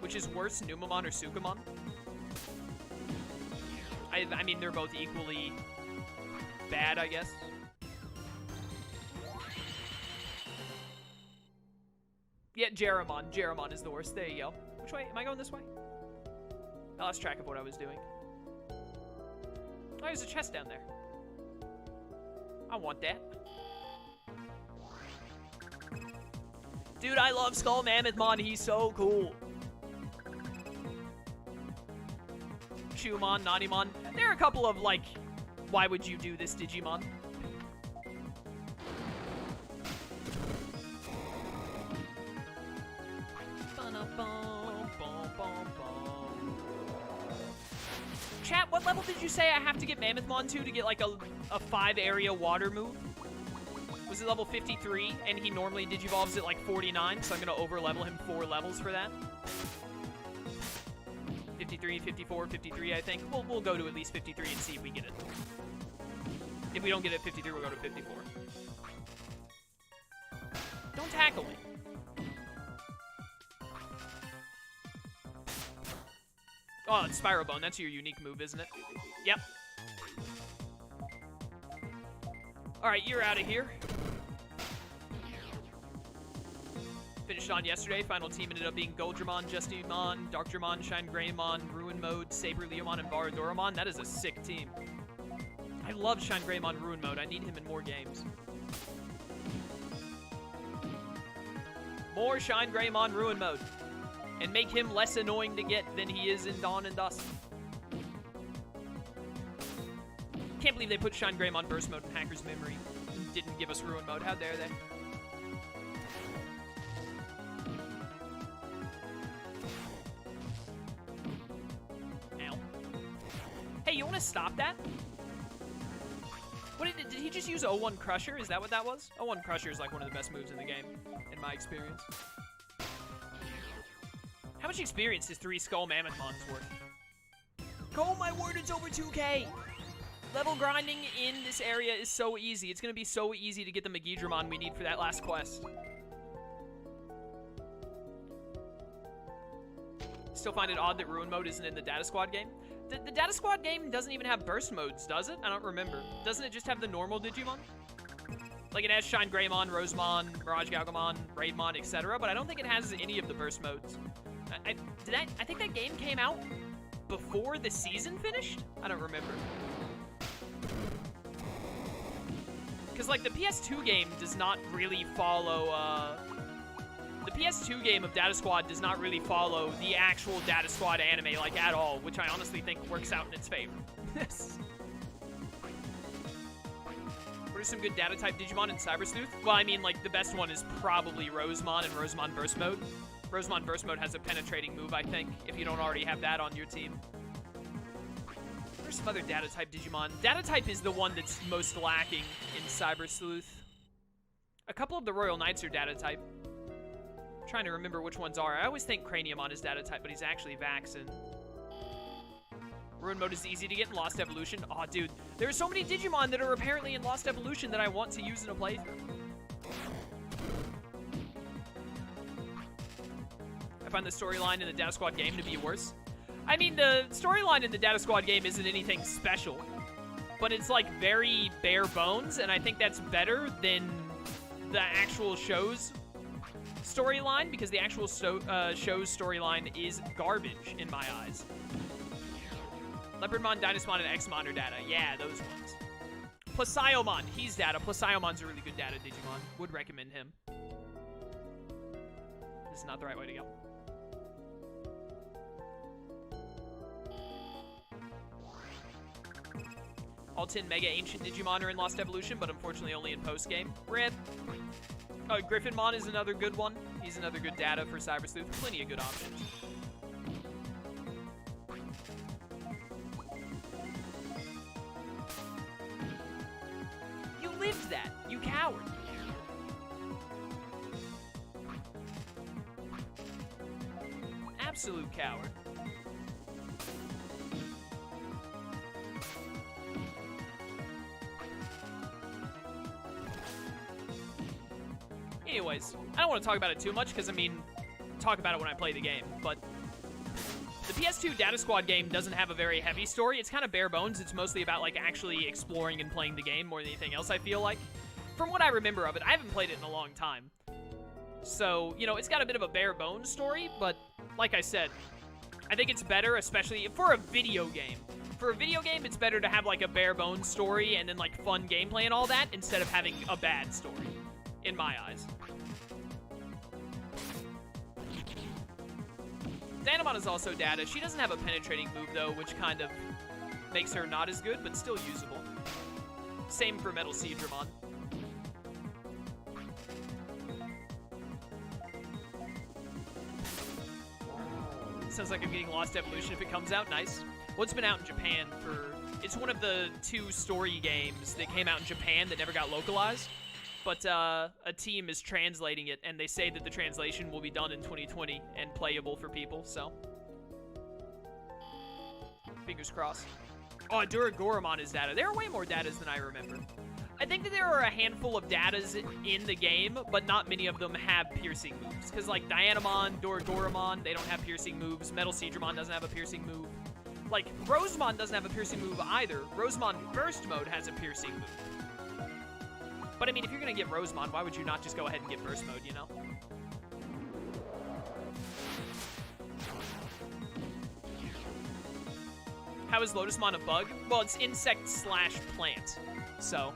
Which is worse, Numamon or Sukamon? I mean, they're both equally bad, I guess. Yeah, Jeremon. Jeremon is the worst. There you go. Which way? Am I going this way? I lost track of what I was doing. Oh, there's a chest down there. I want that. Dude, I love Skull Mammothmon. He's so cool. Chewmon, Naughtymon. There are a couple of, like, why would you do this Digimon? Chat, what level did you say I have to get Mammothmon to get, like, a 5-area water move? Was it level 53? And he normally Digivolves at, like, 49, so I'm going to over-level him 4 levels for that. 53, 54, 53, I think. We'll go to at least 53 and see if we get it. If we don't get it at 53, we'll go to 54. Don't tackle me. Oh, it's Spiral Bone. That's your unique move, isn't it? Yep. Alright, you're out of here. Finished on yesterday. Final team ended up being Goldramon, Justimon, Darkdramon, Shine Greymon, Ruin Mode, Saber Leomon, and Varadoramon. That is a sick team. I love Shine Greymon Ruin Mode. I need him in more games. More Shine Greymon Ruin Mode. And make him less annoying to get than he is in Dawn and Dusk. Can't believe they put Shine Greymon Burst Mode in Hacker's Memory and didn't give us Ruin Mode. How dare they? Hey, you want to stop that? What did he just use 01 Crusher? Is that what that was? 01 Crusher is like one of the best moves in the game, in my experience. How much experience is 3 Skull Mammothmons worth? Oh my word, it's over 2K! Level grinding in this area is so easy. It's going to be so easy to get the Megidramon we need for that last quest. Still find it odd that Ruin Mode isn't in the Data Squad game. The Data Squad game doesn't even have burst modes, does it? I don't remember. Doesn't it just have the normal Digimon? Like, it has Shine Greymon, Rosemon, Mirage Galgamon, Bravemon, etc., but I don't think it has any of the burst modes. I think that game came out before the season finished? I don't remember. Because, like, the PS2 game does not really follow, the PS2 game of Data Squad does not really follow the actual Data Squad anime, like, at all, which I honestly think works out in its favor. What are some good data-type Digimon in Cyber Sleuth? Well, I mean, like, the best one is probably Rosemon and Rosemon Burst Mode. Rosemon Burst Mode has a penetrating move, I think, if you don't already have that on your team. There's some other data-type Digimon. Data-type is the one that's most lacking in Cyber Sleuth. A couple of the Royal Knights are data-type. I'm trying to remember which ones are. I always think Craniumon is data-type, but he's actually Vaxen. Ruin Mode is easy to get in Lost Evolution. Aw, dude. There are so many Digimon that are apparently in Lost Evolution that I want to use in a playthrough. I find the storyline in the Data Squad game to be worse. I mean, the storyline in the Data Squad game isn't anything special, but it's, like, very bare bones, and I think that's better than the actual show's storyline, because the actual show's storyline is garbage in my eyes. Leopardmon, Dynasmon, and Xmon are data. Yeah, those ones. Placiomon, he's data. Placiomon's a really good data Digimon. Would recommend him. This is not the right way to go. All 10 Mega Ancient Digimon are in Lost Evolution, but unfortunately only in post-game. RIP. Oh, Griffinmon is another good one. He's another good data for Cyber Sleuth. Plenty of good options. You lived that, you coward. Absolute coward. Anyways, I don't want to talk about it too much because, I mean, talk about it when I play the game, but The PS2 Data Squad game doesn't have a very heavy story. It's kind of bare bones. It's mostly about, like, actually exploring and playing the game more than anything else, I feel like. From what I remember of it, I haven't played it in a long time. So, you know, it's got a bit of a bare bones story, but like I said, I think it's better, especially for a video game. For a video game, it's better to have, like, a bare bones story and then, like, fun gameplay and all that instead of having a bad story, in my eyes. Danamon is also data. She doesn't have a penetrating move, though, which kind of makes her not as good, but still usable. Same for Metal Seadramon. Sounds like I'm getting Lost Evolution if it comes out. Nice. Well, it's been out in Japan for... It's one of the 2 story games that came out in Japan that never got localized. But a team is translating it, and they say that the translation will be done in 2020 and playable for people, so... Fingers crossed. Oh, Duragoramon is data. There are way more datas than I remember. I think that there are a handful of datas in the game, but not many of them have piercing moves. Because, like, Dianamon, Duragoramon, they don't have piercing moves. Metal Seadramon doesn't have a piercing move. Like, Rosemon doesn't have a piercing move either. Rosemon Burst Mode has a piercing move. But, I mean, if you're going to get Rosemon, why would you not just go ahead and get Burst Mode, you know? How is Lotusmon a bug? Well, it's insect/plant, so...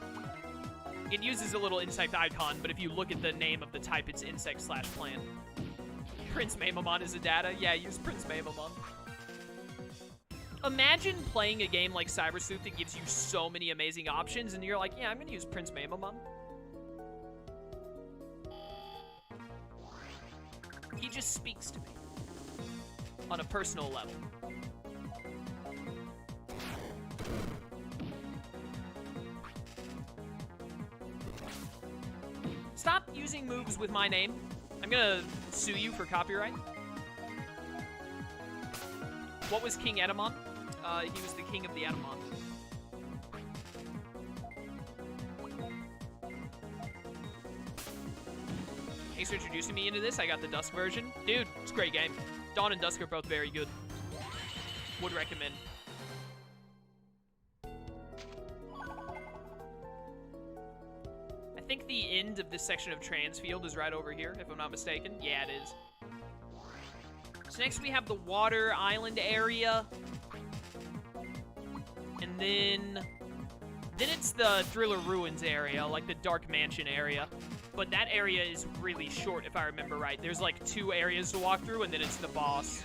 It uses a little insect icon, but if you look at the name of the type, it's insect/plant. Prince Mamamon is a data? Yeah, use Prince Mamamon. Imagine playing a game like Cyber Sleuth that gives you so many amazing options, and you're like, yeah, I'm gonna use Prince Mamamon. He just speaks to me. On a personal level. Stop using moves with my name. I'm gonna sue you for copyright. What was King Edamon? He was the king of the Edamon. Thanks for introducing me into this. I got the Dusk version. Dude, it's a great game. Dawn and Dusk are both very good. Would recommend. I think the end of this section of Transfield is right over here, if I'm not mistaken. Yeah, it is. So next we have the Water Island area. And then it's the Thriller Ruins area, like the Dark Mansion area. But that area is really short, if I remember right. There's like 2 areas to walk through, and then it's the boss.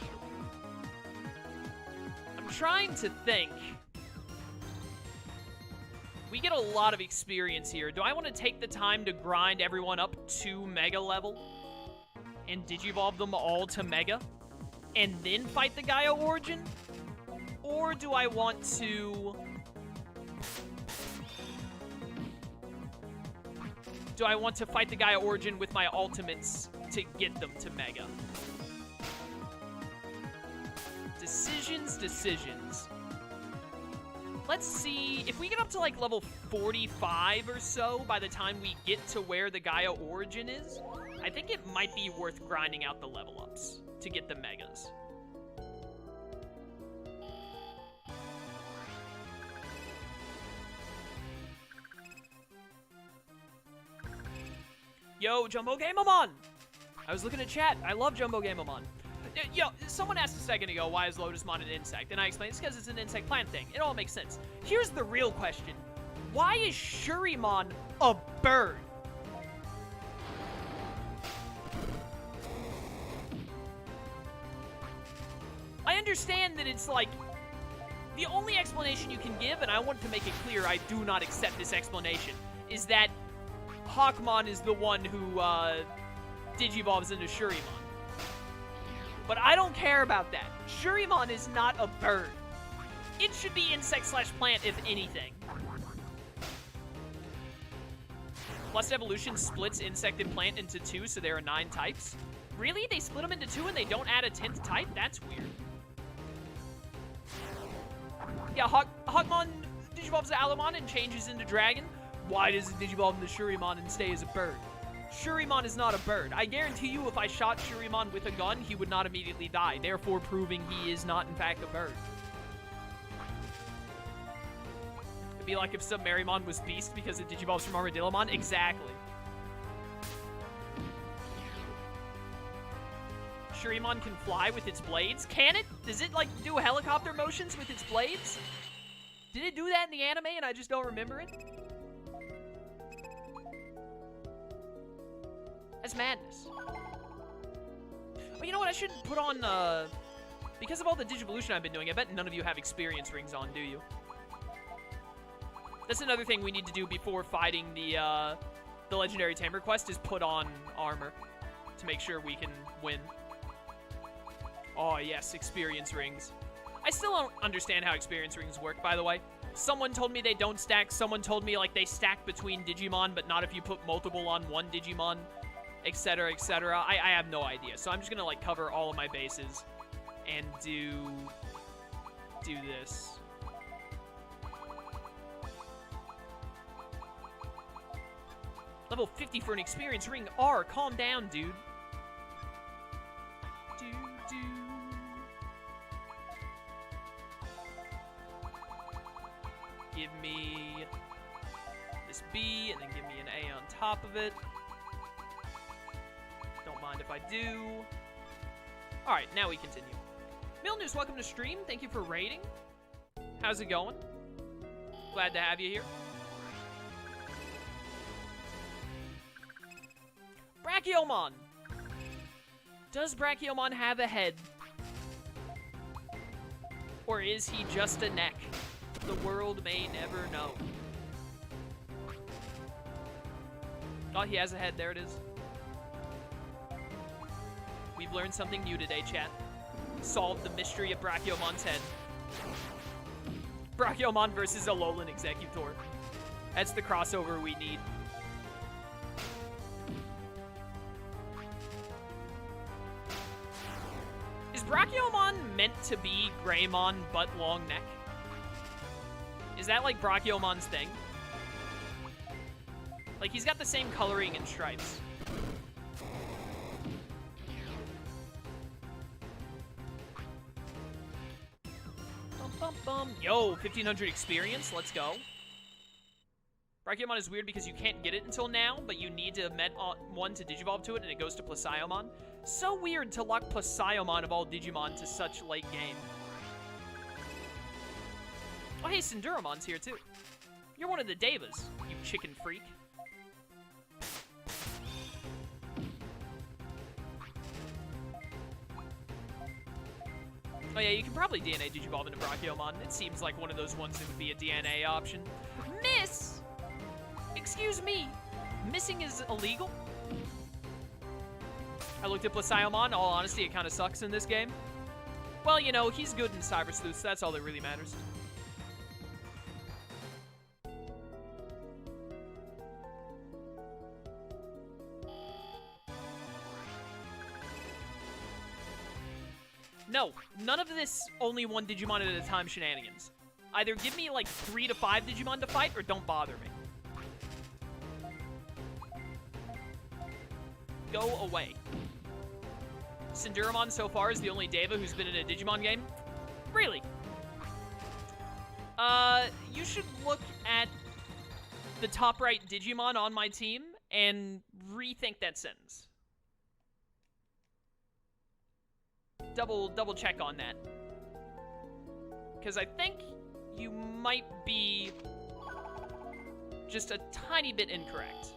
I'm trying to think. We get a lot of experience here. Do I want to take the time to grind everyone up to Mega level? And Digivolve them all to Mega? And then fight the Gaia Origin? Or do I want to... Do I want to fight the Gaia Origin with my ultimates to get them to Mega? Decisions. Let's see, if we get up to like level 45 or so by the time we get to where the Gaia Origin is, I think it might be worth grinding out the level ups to get the Megas. Yo, Jumbo Gamemon! I was looking at chat. I love Jumbo Gamemon. Yo, someone asked a second ago, why is Lotusmon an insect? And I explained, it's because it's an insect-plant thing. It all makes sense. Here's the real question. Why is Shurimon a bird? I understand that it's like... The only explanation you can give, and I want to make it clear I do not accept this explanation, is that Hawkmon is the one who digivolves into Shurimon. But I don't care about that. Shurimon is not a bird. It should be insect/plant, if anything. Plus Evolution splits insect and plant into 2, so there are 9 types. Really? They split them into 2 and they don't add a 10th type? That's weird. Yeah, Hawkmon digivolves to Alumon and changes into Dragon. Why does it digivolve into Shurimon and stay as a bird? Shurimon is not a bird. I guarantee you if I shot Shurimon with a gun, he would not immediately die, therefore proving he is not, in fact, a bird. It'd be like if Submarimon was Beast because it digivolves from Armadillomon. Exactly. Shurimon can fly with its blades. Can it? Does it, like, do helicopter motions with its blades? Did it do that in the anime and I just don't remember it? That's madness. Oh, you know what? I should put on, because of all the Digivolution I've been doing, I bet none of you have experience rings on, do you? That's another thing we need to do before fighting the Legendary Tamer quest, is put on armor to make sure we can win. Oh, yes, experience rings. I still don't understand how experience rings work, by the way. Someone told me they don't stack. Someone told me, like, they stack between Digimon, but not if you put multiple on one Digimon, etc., etc. I have no idea. So I'm just gonna, like, cover all of my bases and do this. Level 50 for an experience ring. R, calm down, dude. Give me this B, and then give me an A on top of it. Don't mind if I do. Alright, now we continue. Milnews, welcome to stream. Thank you for raiding. How's it going? Glad to have you here. Brachiomon! Does Brachiomon have a head? Or is he just a neck? The world may never know. Oh, he has a head. There it is. We've learned something new today, chat. Solved the mystery of Brachiomon's head. Brachiomon versus Alolan Executor. That's the crossover we need. Is Brachiomon meant to be Greymon but long neck? Is that like Brachiomon's thing? Like, he's got the same coloring and stripes. Bum, bum, bum. Yo, 1500 experience. Let's go. Brachiomon is weird because you can't get it until now, but you need to met one to digivolve to it, and it goes to Placiomon. So weird to lock Placiomon of all Digimon to such late game. Oh, hey, Cinduromon's here, too. You're one of the Devas, you chicken freak. Oh, yeah, you can probably DNA Digivolve into Brachiomon. It seems like one of those ones that would be a DNA option. Miss! Excuse me. Missing is illegal? I looked at Placiomon. In all honesty, it kind of sucks in this game. Well, you know, he's good in Cyber Sleuth, so that's all that really matters. No, none of this only one Digimon at a time shenanigans. Either give me like 3 to 5 Digimon to fight, or don't bother me. Go away. Cinduramon so far is the only Deva who's been in a Digimon game? Really? You should look at the top right Digimon on my team and rethink that sentence. Double check on that. Because I think you might be just a tiny bit incorrect.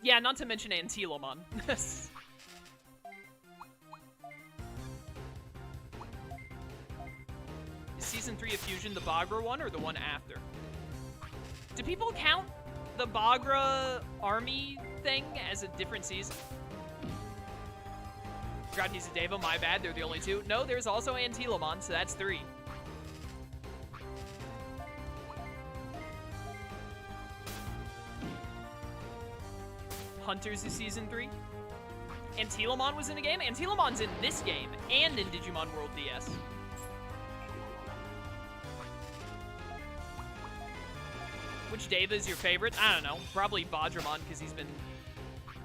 Yeah, not to mention Antilomon. Is Season 3 of Fusion the Bagra one or the one after? Do people count the Bagra army thing as a different season? Forgot he's a Deva, my bad, they're the only two. No, there's also Antilomon, so that's 3. Hunters is Season 3. Antilomon was in the game? Antilomon's in this game, and in Digimon World DS. Which Deva is your favorite? I don't know. Probably Vajramon, because he's been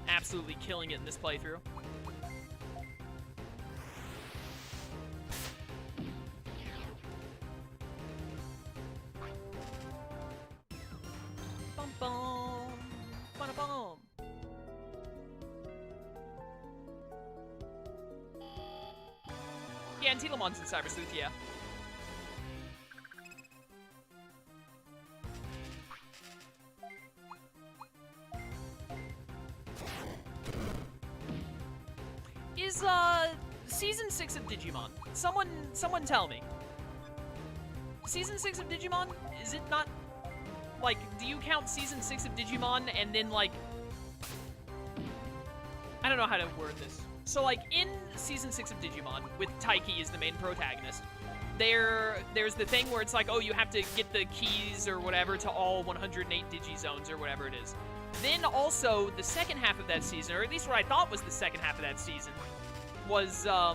absolutely killing it in this playthrough. Bum bum. Bum bum. Yeah, and Telomon's in Cyber Sleuth, yeah. Is, Season 6 of Digimon. Someone tell me. Season 6 of Digimon, is it not, like, do you count Season 6 of Digimon and then, like, I don't know how to word this. So, like, in Season 6 of Digimon, with Taiki as the main protagonist, there's the thing where it's like, oh, you have to get the keys or whatever to all 108 Digizones or whatever it is. Then also, the second half of that season, or at least what I thought was the second half of that season, was the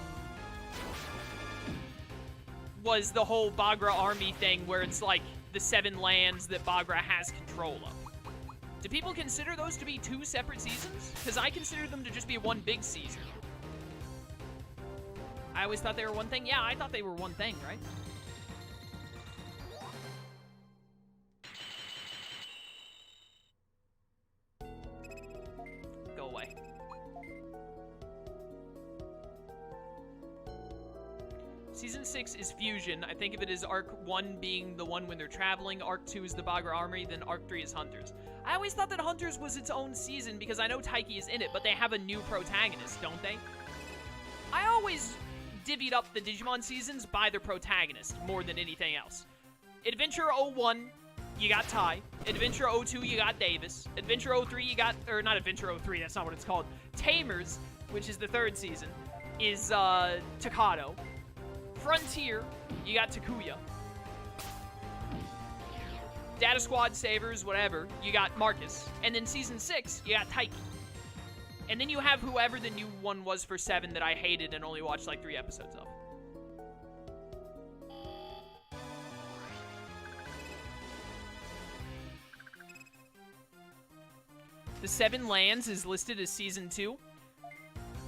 whole Bagra army thing where it's like the 7 lands that Bagra has control of. Do people consider those to be 2 separate seasons? Because I consider them to just be one big season. I always thought they were one thing. Yeah, I thought they were one thing, right? Go away. Season 6 is Fusion. I think of it as Arc 1 being the one when they're traveling, Arc 2 is the Bagra Armory, then Arc 3 is Hunters. I always thought that Hunters was its own season because I know Taiki is in it, but they have a new protagonist, don't they? I always divvied up the Digimon seasons by their protagonist more than anything else. Adventure 01, you got Tai. Adventure 02, you got Davis. Adventure 03, you got, or not Adventure 03, that's not what it's called. Tamers, which is the 3rd season, is Takato. Frontier, you got Takuya. Data Squad, Savers, whatever, you got Marcus. And then Season 6, you got Taiki. And then you have whoever the new one was for 7 that I hated and only watched like 3 episodes of. The 7 lands is listed as Season 2.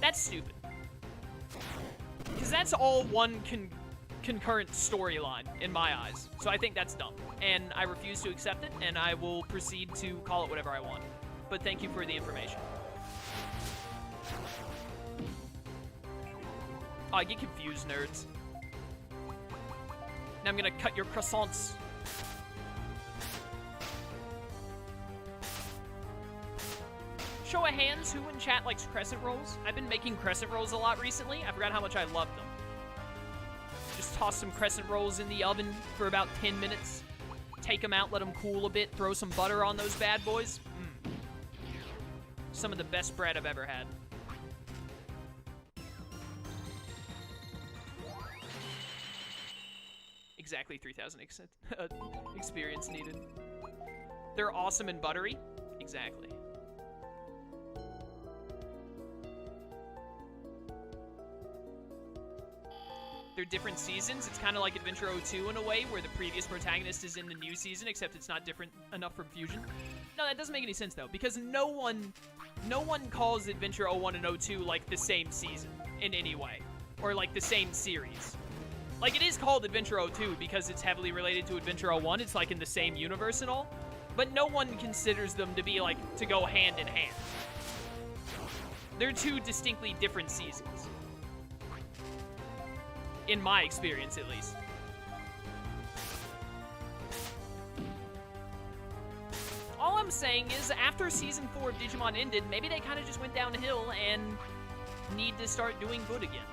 That's stupid. Because that's all one concurrent storyline in my eyes. So I think that's dumb. And I refuse to accept it, and I will proceed to call it whatever I want. But thank you for the information. Oh, I get confused, nerds. Now I'm gonna cut your croissants. Show of hands, who in chat likes crescent rolls? I've been making crescent rolls a lot recently. I forgot how much I love them. Just toss some crescent rolls in the oven for about 10 minutes. Take them out, let them cool a bit, throw some butter on those bad boys. Some of the best bread I've ever had. Exactly 3,000 experience needed. They're awesome and buttery. Exactly. They're different seasons. It's kind of like Adventure 02 in a way, where the previous protagonist is in the new season, except it's not different enough from Fusion. No, that doesn't make any sense, though, because no one calls Adventure 01 and 02, like, the same season in any way. Or, like, the same series. Like, it is called Adventure 02 because it's heavily related to Adventure 01. It's, like, in the same universe and all. But no one considers them to be, like, to go hand in hand. They're 2 distinctly different seasons. In my experience, at least. All I'm saying is, after Season 4 of Digimon ended, maybe they kind of just went downhill and need to start doing good again.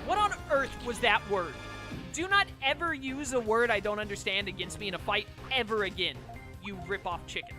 What on earth was that word? Do not ever use a word I don't understand against me in a fight ever again, you rip-off chicken.